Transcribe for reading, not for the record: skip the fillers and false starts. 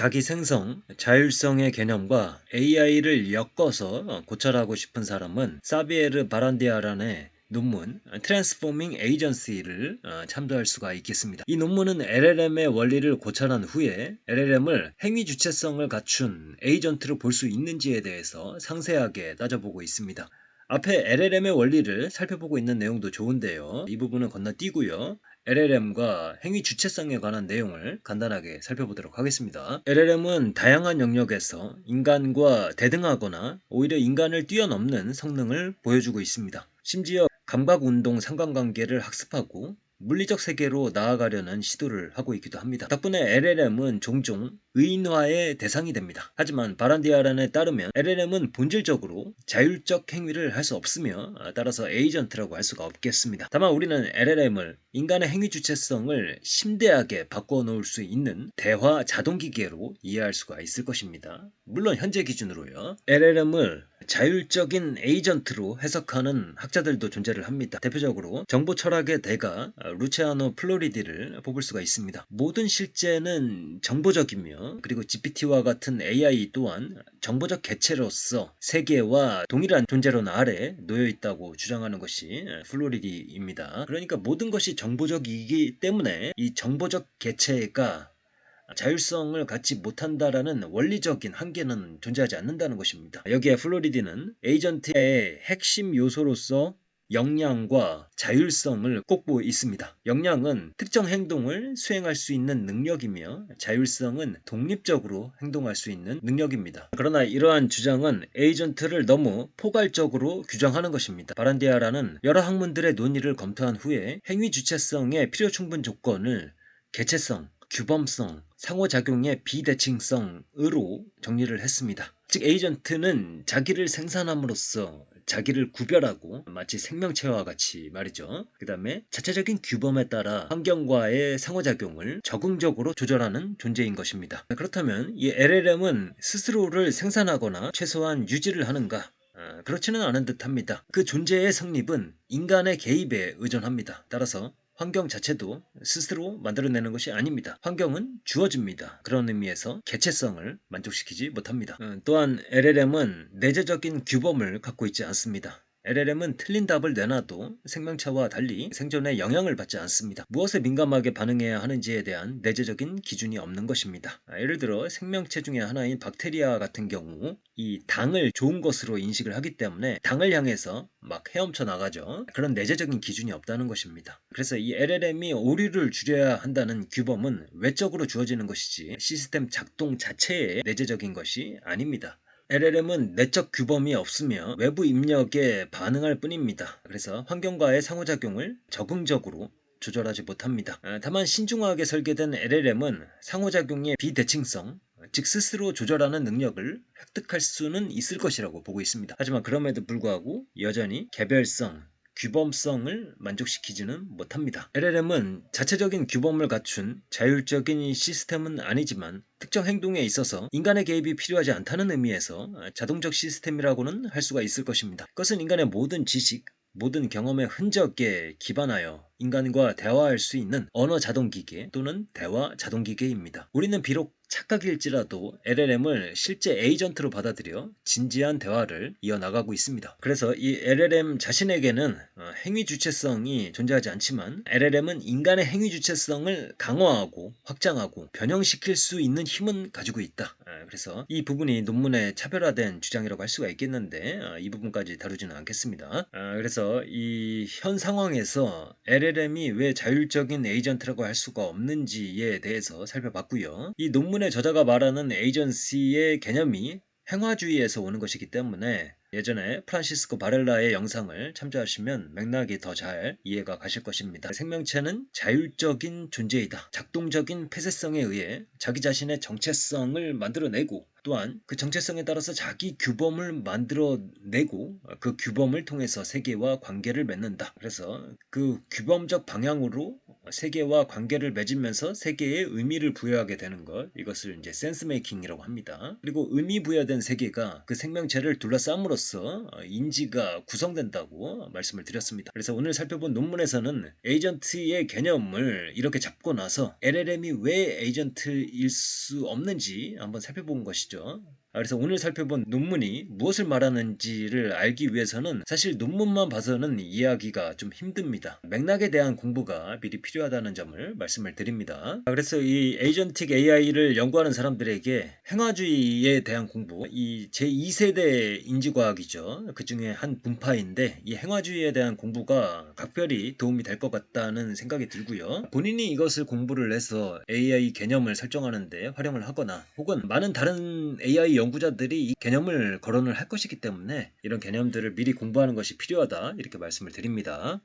자기 생성, 자율성의 개념과 AI를 엮어서 고찰하고 싶은 사람은 사비에르 바란디아란의 논문 Transforming Agency를 참조할 수가 있겠습니다. 이 논문은 LLM의 원리를 고찰한 후에 LLM을 행위 주체성을 갖춘 에이전트로 볼 수 있는지에 대해서 상세하게 따져보고 있습니다. 앞에 LLM의 원리를 살펴보고 있는 내용도 좋은데요. 이 부분은 건너뛰고요. LLM과 행위 주체성에 관한 내용을 간단하게 살펴보도록 하겠습니다. LLM은 다양한 영역에서 인간과 대등하거나 오히려 인간을 뛰어넘는 성능을 보여주고 있습니다. 심지어 감각운동 상관관계를 학습하고 물리적 세계로 나아가려는 시도를 하고 있기도 합니다. 덕분에 LLM은 종종 의인화의 대상이 됩니다. 하지만 바란디아란에 따르면 LLM은 본질적으로 자율적 행위를 할 수 없으며 따라서 에이전트라고 할 수가 없겠습니다. 다만 우리는 LLM을 인간의 행위 주체성을 심대하게 바꿔 놓을 수 있는 대화 자동기계로 이해할 수가 있을 것입니다. 물론 현재 기준으로요. LLM을 자율적인 에이전트로 해석하는 학자들도 존재를 합니다. 대표적으로 정보 철학의 대가 루치아노 플로리디를 뽑을 수가 있습니다. 모든 실제는 정보적이며 그리고 GPT와 같은 AI 또한 정보적 개체로서 세계와 동일한 존재론 아래 놓여 있다고 주장하는 것이 플로리디입니다. 그러니까 모든 것이 정보적이기 때문에 이 정보적 개체가 자율성을 갖지 못한다라는 원리적인 한계는 존재하지 않는다는 것입니다. 여기에 플로리디는 에이전트의 핵심 요소로서 역량과 자율성을 꼽고 있습니다. 역량은 특정 행동을 수행할 수 있는 능력이며 자율성은 독립적으로 행동할 수 있는 능력입니다. 그러나 이러한 주장은 에이전트를 너무 포괄적으로 규정하는 것입니다. 바란디아라는 여러 학문들의 논의를 검토한 후에 행위 주체성의 필요 충분 조건을 개체성, 규범성, 상호작용의 비대칭성으로 정리를 했습니다. 즉 에이전트는 자기를 생산함으로써 자기를 구별하고 마치 생명체와 같이 말이죠. 그 다음에 자체적인 규범에 따라 환경과의 상호작용을 적응적으로 조절하는 존재인 것입니다. 그렇다면 이 LLM은 스스로를 생산하거나 최소한 유지를 하는가? 그렇지는 않은 듯합니다. 그 존재의 성립은 인간의 개입에 의존합니다. 따라서 환경 자체도 스스로 만들어내는 것이 아닙니다. 환경은 주어집니다. 그런 의미에서 개체성을 만족시키지 못합니다. 또한 LLM은 내재적인 규범을 갖고 있지 않습니다. LLM은 틀린 답을 내놔도 생명체와 달리 생존에 영향을 받지 않습니다. 무엇에 민감하게 반응해야 하는지에 대한 내재적인 기준이 없는 것입니다. 예를 들어 생명체 중에 하나인 박테리아 같은 경우 이 당을 좋은 것으로 인식을 하기 때문에 당을 향해서 막 헤엄쳐 나가죠. 그런 내재적인 기준이 없다는 것입니다. 그래서 이 LLM이 오류를 줄여야 한다는 규범은 외적으로 주어지는 것이지 시스템 작동 자체의 내재적인 것이 아닙니다. LLM은 내적 규범이 없으며 외부 입력에 반응할 뿐입니다. 그래서 환경과의 상호작용을 적응적으로 조절하지 못합니다. 다만 신중하게 설계된 LLM은 상호작용의 비대칭성, 즉 스스로 조절하는 능력을 획득할 수는 있을 것이라고 보고 있습니다. 하지만 그럼에도 불구하고 여전히 개별성, 규범성을 만족시키지는 못합니다. LLM은 자체적인 규범을 갖춘 자율적인 시스템은 아니지만 특정 행동에 있어서 인간의 개입이 필요하지 않다는 의미에서 자동적 시스템이라고는 할 수가 있을 것입니다. 그것은 인간의 모든 지식, 모든 경험의 흔적에 기반하여 인간과 대화할 수 있는 언어 자동기계 또는 대화 자동기계입니다. 우리는 비록 착각일지라도 LLM을 실제 에이전트로 받아들여 진지한 대화를 이어나가고 있습니다. 그래서 이 LLM 자신에게는 행위 주체성이 존재하지 않지만 LLM은 인간의 행위 주체성을 강화하고 확장하고 변형시킬 수 있는 힘은 가지고 있다. 그래서 이 부분이 논문의 차별화된 주장이라고 할 수가 있겠는데 이 부분까지 다루지는 않겠습니다. 그래서 이 현 상황에서 LLM이 왜 자율적인 에이전트라고 할 수가 없는지에 대해서 살펴봤고요. 이 논문의 저자가 말하는 에이전시의 개념이 행화주의에서 오는 것이기 때문에 예전에 프란시스코 바렐라의 영상을 참조하시면 맥락이 더 잘 이해가 가실 것입니다. 생명체는 자율적인 존재이다. 작동적인 폐쇄성에 의해 자기 자신의 정체성을 만들어내고 또한 그 정체성에 따라서 자기 규범을 만들어내고 그 규범을 통해서 세계와 관계를 맺는다. 그래서 그 규범적 방향으로 세계와 관계를 맺으면서 세계에 의미를 부여하게 되는 것, 이것을 이제 센스 메이킹이라고 합니다. 그리고 의미 부여된 세계가 그 생명체를 둘러싸므로써 인지가 구성된다고 말씀을 드렸습니다. 그래서 오늘 살펴본 논문에서는 에이전트의 개념을 이렇게 잡고 나서 LLM이 왜 에이전트일 수 없는지 한번 살펴본 것이죠. 그래서 오늘 살펴본 논문이 무엇을 말하는지를 알기 위해서는 사실 논문만 봐서는 이해하기가 좀 힘듭니다. 맥락에 대한 공부가 미리 필요하다는 점을 말씀을 드립니다. 그래서 이 에이전틱 AI를 연구하는 사람들에게 행화주의에 대한 공부, 이 제2세대 인지과학이죠. 그 중에 한 분파인데 이 행화주의에 대한 공부가 각별히 도움이 될 것 같다는 생각이 들고요. 본인이 이것을 공부를 해서 AI 개념을 설정하는데 활용을 하거나 혹은 많은 다른 AI 연구자들이 이 개념을 거론을 할 것이기 때문에 이런 개념들을 미리 공부하는 것이 필요하다, 이렇게 말씀을 드립니다.